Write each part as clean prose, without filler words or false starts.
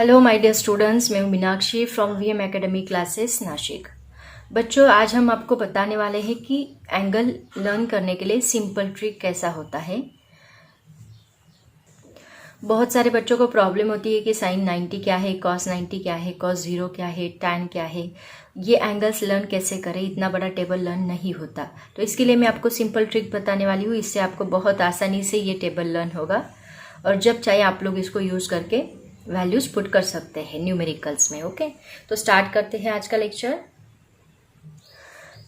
Hello my dear students, मैं हूं Meenakshi from VM academy classes Nashik. बच्चों, आज हम आपको बताने वाले हैं कि एंगल लर्न करने के लिए सिंपल ट्रिक कैसा होता है। बहुत सारे बच्चों को प्रॉब्लम होती है कि साइन 90 क्या है, कॉस 90 क्या है, कॉस 0 क्या है, टैन क्या है, ये एंगल्स लर्न कैसे करें। इतना बड़ा टेबल लर्न नहीं होता, तो इसके लिए मैं आपको सिंपल ट्रिक बताने वाली हूँ। इससे आपको बहुत आसानी से ये टेबल लर्न होगा और जब चाहे आप लोग इसको यूज़ करके वैल्यूज पुट कर सकते हैं न्यूमेरिकल्स में। ओके, तो स्टार्ट करते हैं आज का लेक्चर।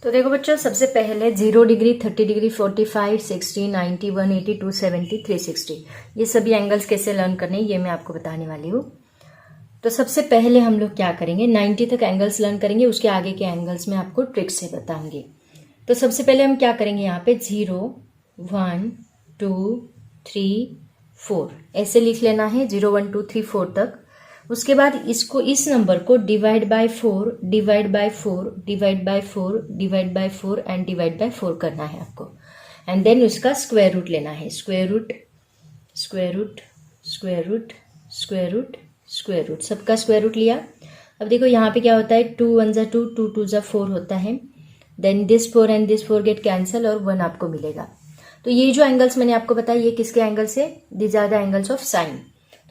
तो देखो बच्चों, सबसे पहले 0 डिग्री, 30 डिग्री, 45, 60, 90, 180, 270, 360, ये सभी एंगल्स कैसे लर्न करने ये मैं आपको बताने वाली हूँ। तो सबसे पहले हम लोग क्या करेंगे, 90 तक एंगल्स लर्न करेंगे, उसके आगे के एंगल्स में आपको ट्रिक से बताऊंगी। तो सबसे पहले हम क्या करेंगे, यहाँ पे 0, 1, 2, 3, 4 ऐसे लिख लेना है, 0, 1, 2, 3, 4 तक। उसके बाद इसको, इस नंबर को divide by 4, divide by 4, divide by 4, divide by 4 and divide by 4 करना है आपको। एंड देन उसका स्क्वायर रूट लेना है, square root, square root, square root, square root, square root, सबका स्क्वायर रूट लिया। अब देखो यहाँ पे क्या होता है, 2 1 जा 2, 2 2 जा 4 होता है। Then this 4 and this 4 get cancel और 1 आपको मिलेगा। तो ये जो एंगल्स मैंने आपको बताया, ये किसके एंगल्स है, these are the angles of sine.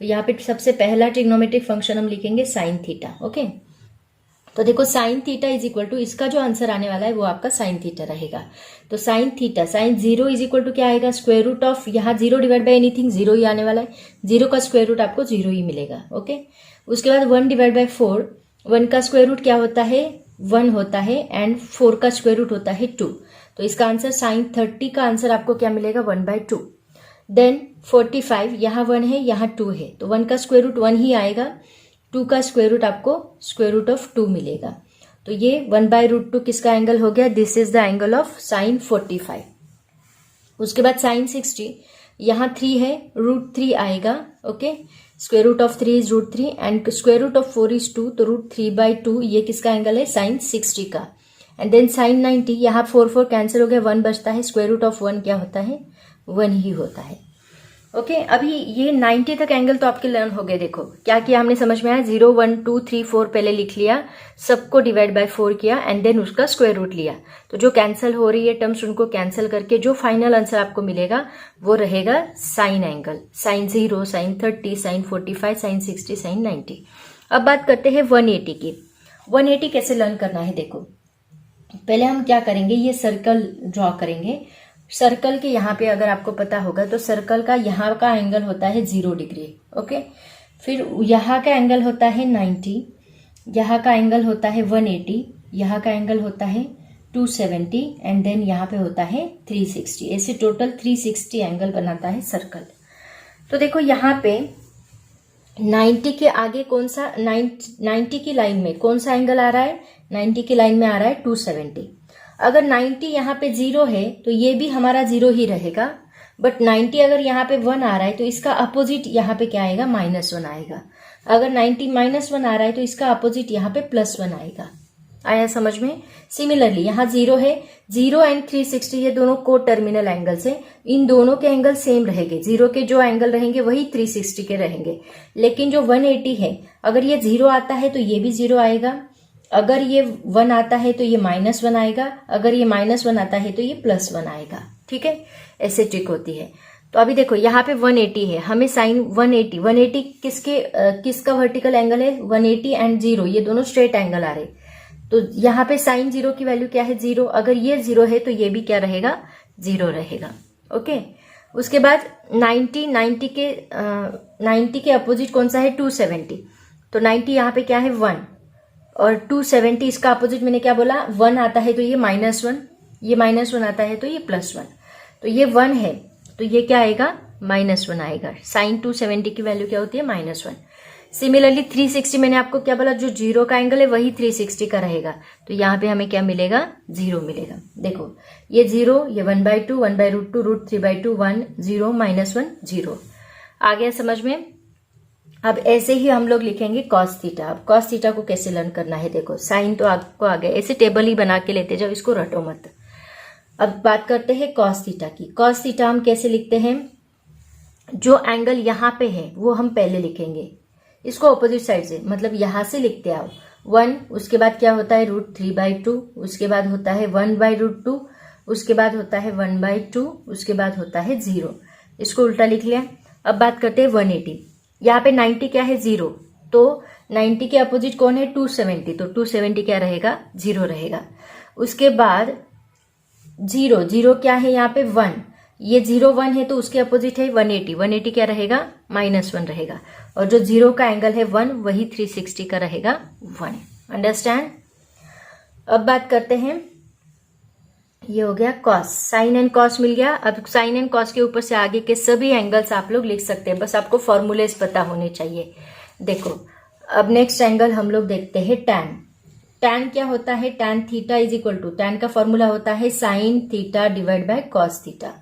तो यहाँ पे सबसे पहला ट्रिग्नोमेट्रिक फंक्शन हम लिखेंगे साइन थीटा। ओके, तो देखो sine theta is equal to, इसका जो आंसर आने वाला है वो आपका साइन थीटा रहेगा। तो sine theta, sine 0 is equal to क्या आएगा, स्क्वायर रूट ऑफ, यहाँ 0 डिवाइड बाय एनीथिंग 0 ही आने वाला है, 0 का स्क्वायर रूट आपको 0 ही मिलेगा। ओके, उसके बाद 1 डिवाइड बाय 4, 1 का स्क्वायर रूट क्या होता है, 1 होता है, एंड 4 का स्क्वायर रूट होता है 2। तो इसका आंसर साइन 30 का आंसर आपको क्या मिलेगा, 1/2। देन 45, यहाँ 1 है, यहाँ 2 है, तो 1 का स्क्वायर रूट 1 ही आएगा, 2 का स्क्वायर रूट आपको स्क्वायर रूट ऑफ 2 मिलेगा। तो ये 1/√2 किसका एंगल हो गया, this is the angle of sine 45। उसके बाद साइन 60, यहाँ 3 है, √3 आएगा। Okay, square root of 3 is √3 and square root of 4 is 2, तो √3/2 ये किसका एंगल है, साइन 60 का। एंड देन साइन 90, यहाँ 4 4 कैंसिल हो गया, 1 बचता है, स्क्वायर रूट ऑफ 1 क्या होता है, 1 ही होता है। ओके, अभी ये 90 तक एंगल तो आपके लर्न हो गए। देखो क्या किया हमने, समझ में आया, 0 1 2 3 4 पहले लिख लिया, सबको डिवाइड बाय 4 किया एंड देन उसका स्क्वायर रूट लिया। तो जो कैंसिल हो रही है टर्म्स उनको कैंसिल करके जो फाइनल आंसर आपको मिलेगा वो रहेगा sine angle, sine 0, sine 30, sine 45, sine 60, sine 90। अब बात करते हैं 180 की। 180 कैसे लर्न करना है, देखो पहले हम क्या करेंगे, ये सर्कल ड्रॉ करेंगे। सर्कल के यहाँ पे अगर आपको पता होगा तो सर्कल का यहाँ का एंगल होता है 0 डिग्री। ओके, फिर यहाँ का एंगल होता है 90, यहाँ का एंगल होता है 180, यहाँ का एंगल होता है 270 एंड देन यहाँ पे होता है 360। ऐसे टोटल 360 एंगल बनाता है सर्कल। तो देखो यहाँ पे 90 के आगे कौन सा, 90 की लाइन में कौन सा एंगल आ रहा है, 90 की लाइन में आ रहा है 270। अगर 90 यहाँ पे 0 है तो ये भी हमारा 0 ही रहेगा, बट 90 अगर यहाँ पे 1 आ रहा है तो इसका अपोजिट यहाँ पे क्या आएगा, -1 आएगा। अगर 90 -1 आ रहा है तो इसका अपोजिट यहाँ पे +1 आएगा। आया समझ में। सिमिलरली यहाँ 0 है, 0 एंड 360 ये दोनों को टर्मिनल एंगल्स है, इन दोनों के एंगल सेम रहेंगे, 0 के जो एंगल रहेंगे वही 360 के रहेंगे। लेकिन जो 180 है, अगर ये 0 आता है तो ये भी 0 आएगा, अगर ये 1 आता है तो ये -1 आएगा, अगर ये -1 आता है तो ये +1 आएगा। ठीक है, ऐसे ट्रिक होती है। तो अभी देखो यहाँ पे 180 है, हमें साइन 180 किसका वर्टिकल एंगल है, 180 एंड 0 ये दोनों स्ट्रेट एंगल आ रहे। तो यहाँ पे साइन 0 की वैल्यू क्या है, 0। अगर ये 0 है तो ये भी क्या रहेगा, 0 रहेगा। ओके, उसके बाद 90 के अपोजिट कौन सा है, 270। तो 90 यहाँ पे क्या है, 1 और 270 इसका अपोजिट मैंने क्या बोला, 1 आता है तो ये -1, ये -1 आता है तो ये +1। तो ये 1 है तो ये क्या आएगा, -1 आएगा। साइन 270 की वैल्यू क्या होती है, -1। सिमिलरली 360 मैंने आपको क्या बोला, जो 0 का एंगल है वही 360 का रहेगा, तो यहाँ पे हमें क्या मिलेगा, 0 मिलेगा। देखो ये 0, ये 1/2, 1/√2, √3/2, 1 0 -1 0 आ गया समझ में। अब ऐसे ही हम लोग लिखेंगे कॉस थीटा। अब कॉस थीटा को कैसे लर्न करना है, देखो साइन तो आपको आ गया, ऐसे टेबल ही बना के लेते जाओ, इसको रटो मत। अब बात करते हैं कॉस थीटा की। कॉस थीटा हम कैसे लिखते हैं, जो एंगल यहाँ पे है वो हम पहले लिखेंगे, इसको ऑपोजिट साइड से, मतलब यहाँ से लिखते आओ 1, उसके बाद क्या होता है √3/2, उसके बाद होता है 1/√2, उसके बाद होता है 1/2, उसके बाद होता है 0। इसको उल्टा लिख लिया। अब बात करते हैं 180। यहाँ पे 90 क्या है 0, तो 90 के अपोजिट कौन है 270, तो 270 क्या रहेगा 0 रहेगा। उसके बाद 0 क्या है यहाँ पे 1, ये 0 1 है तो उसके अपोजिट है 180, 180 क्या रहेगा -1 रहेगा, और जो 0 का एंगल है 1 वही 360 का रहेगा 1। अंडरस्टैंड। अब बात करते हैं, ये हो गया कॉस, साइन एंड कॉस मिल गया। अब साइन एंड कॉस के ऊपर से आगे के सभी एंगल्स आप लोग लिख सकते हैं, बस आपको फॉर्मूलेस पता होने चाहिए। देखो अब नेक्स्ट एंगल हम लोग देखते हैं टैन। टैन क्या होता है, tan theta is equal to, tan का फॉर्मूला होता है sine theta divide by cos theta,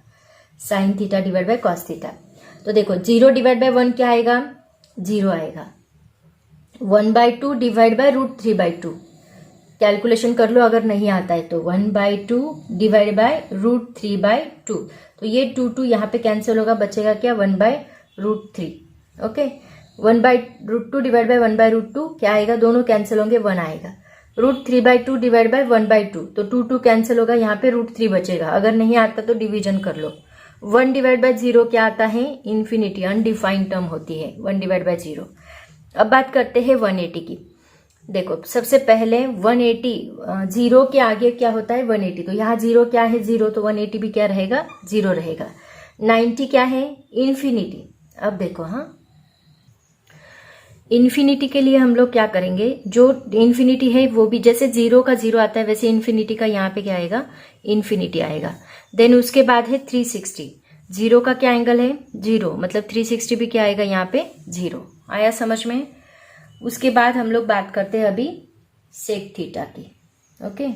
sine theta divide by cos theta. तो देखो 0 डिवाइड बाय 1 क्या आएगा 0 आएगा, 1/2 डिवाइड बाय √3/2, कैलकुलेशन कर लो अगर नहीं आता है तो, 1/2 डिवाइड बाय √3/2, तो ये 2 यहाँ पे कैंसिल होगा, बचेगा क्या 1/√3। ओके, 1/√2 डिवाइड बाय 1/√2 क्या आएगा, दोनों कैंसिल होंगे 1 आएगा। √3/2 डिवाइड बाय 1/2, तो 2 कैंसिल होगा, यहाँ पे √3 बचेगा। अगर नहीं आता तो डिवीजन कर लो। 1 डिवाइड बाय 0 क्या आता है इन्फिनिटी, अनडिफाइंड टर्म होती है 1 डिवाइड बाय 0। अब बात करते हैं 180 की। देखो सबसे पहले 180, 0 के आगे क्या होता है 180, तो यहाँ 0 क्या है 0, तो 180 भी क्या रहेगा 0 रहेगा। 90 क्या है इन्फिनिटी। अब देखो हाँ, इन्फिनिटी के लिए हम लोग क्या करेंगे, जो इन्फिनिटी है वो भी जैसे 0 का 0 आता है वैसे इन्फिनिटी का यहाँ पे क्या आएगा इन्फिनिटी आएगा। देन उसके बाद है 360, 0 का क्या एंगल है 0, मतलब 360 भी क्या आएगा यहाँ पे 0। आया समझ में। उसके बाद हम लोग बात करते हैं अभी सेक थीटा की। ओके,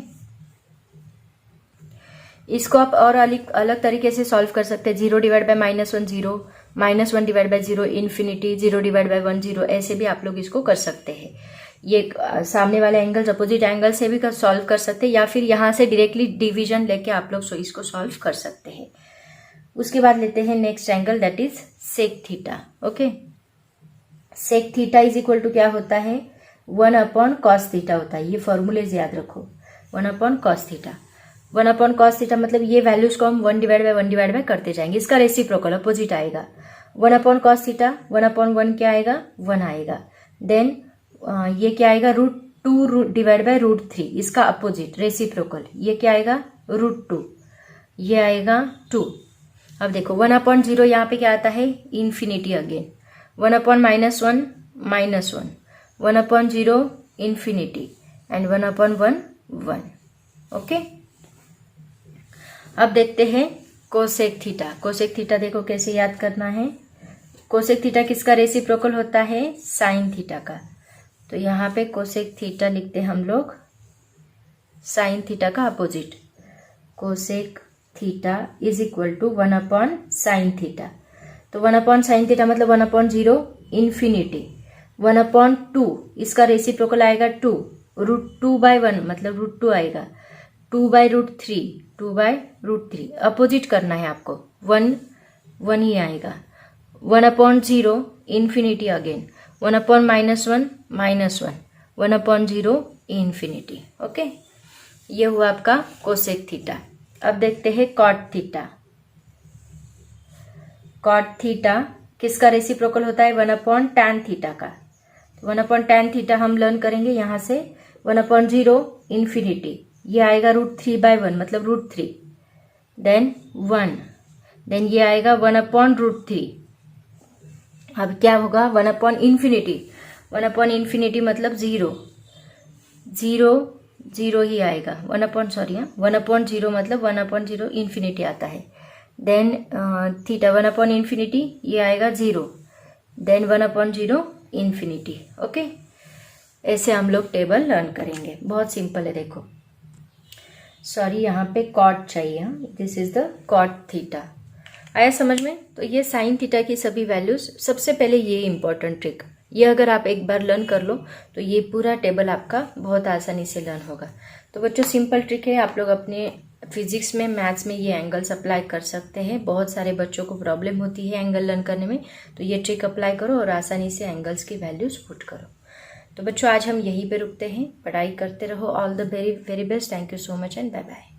इसको आप और अलग तरीके से सॉल्व कर सकते हैं। 0 divide by -1 0, -1 divide by 0 infinity, 0 divide by 1 0, ऐसे भी आप लोग इसको कर सकते हैं। ये सामने वाले एंगल्स अपोजिट एंगल से भी सॉल्व कर सकते हैं, या फिर यहाँ से डायरेक्टली डिवीजन लेके आप लोग इसको सॉल्व कर सकते हैं। उसके बाद लेते हैं next angle, that is sec theta. Okay, sec theta is equal to क्या होता है 1/cos थीटा होता है। ये फॉर्मूलेज याद रखो, 1/cos थीटा। 1/cos थीटा मतलब ये वैल्यूज को हम 1 डिवाइड बाय करते जाएंगे, इसका रेसिप्रोकल अपोजिट आएगा। 1/cos थीटा 1/1 क्या आएगा 1 आएगा। देन ये क्या आएगा √2 डिवाइड बाय √3, इसका अपोजिट रेसिप्रोकल, ये क्या आएगा √2, ये आएगा 2। अब देखो 1/0 यहाँ पे क्या आता है infinity again, 1/-1 -1, 1/0 infinity, and 1/1 1। Okay, अब देखते हैं कोसेक थीटा। कोसेक थीटा देखो कैसे याद करना है। कोसेक थीटा किसका रेसिप्रोकल होता है साइन थीटा का, तो यहाँ पे कोसेक थीटा लिखते हैं हम लोग साइन थीटा का opposite. Cosec theta is equal to 1/sin theta, तो 1/sin थीटा मतलब 1/0 इन्फिनिटी, 1/2 इसका रेसिप्रोकल आएगा 2, √2/1 मतलब √2 आएगा, 2/√3, 2/√3 अपोजिट करना है आपको, 1 ही आएगा। 1/0 इन्फिनिटी अगेन, 1/-1 -1, 1/0 इन्फिनिटी। ओके, ये हुआ आपका कोसेक थीटा। अब देखते हैं कॉट थीटा। कॉट थीटा किसका रेसिप्रोकल होता है 1/tan थीटा का, 1/tan थीटा हम लर्न करेंगे यहाँ से। 1/0 इन्फिनिटी, ये आएगा √3/1 मतलब √3, देन 1, देन ये आएगा 1/√3। अब क्या होगा 1/∞, 1/∞ मतलब 0, 0 ही आएगा। 1/0 मतलब 1/0 इन्फिनिटी आता है। देन थीटा 1/∞, ये आएगा 0, देन 1/0 इन्फिनिटी। ओके, ऐसे हम लोग टेबल लर्न करेंगे, बहुत सिंपल है। देखो सॉरी यहाँ पे कॉट चाहिए, this is the cot theta. आया समझ में। तो ये साइन थीटा की सभी वैल्यूज, सबसे पहले ये इंपॉर्टेंट ट्रिक, ये अगर आप एक बार लर्न कर लो तो ये पूरा टेबल आपका बहुत आसानी से लर्न होगा। तो बच्चों सिंपल ट्रिक है, आप लोग अपने फिजिक्स में, मैथ्स में ये एंगल्स अप्लाई कर सकते हैं। बहुत सारे बच्चों को प्रॉब्लम होती है एंगल लर्न करने में, तो ये ट्रिक अप्लाई करो और आसानी से एंगल्स की वैल्यूज पुट करो। तो बच्चों आज हम यहीं पे रुकते हैं। पढ़ाई करते रहो। All the very very best. Thank you so much and bye bye.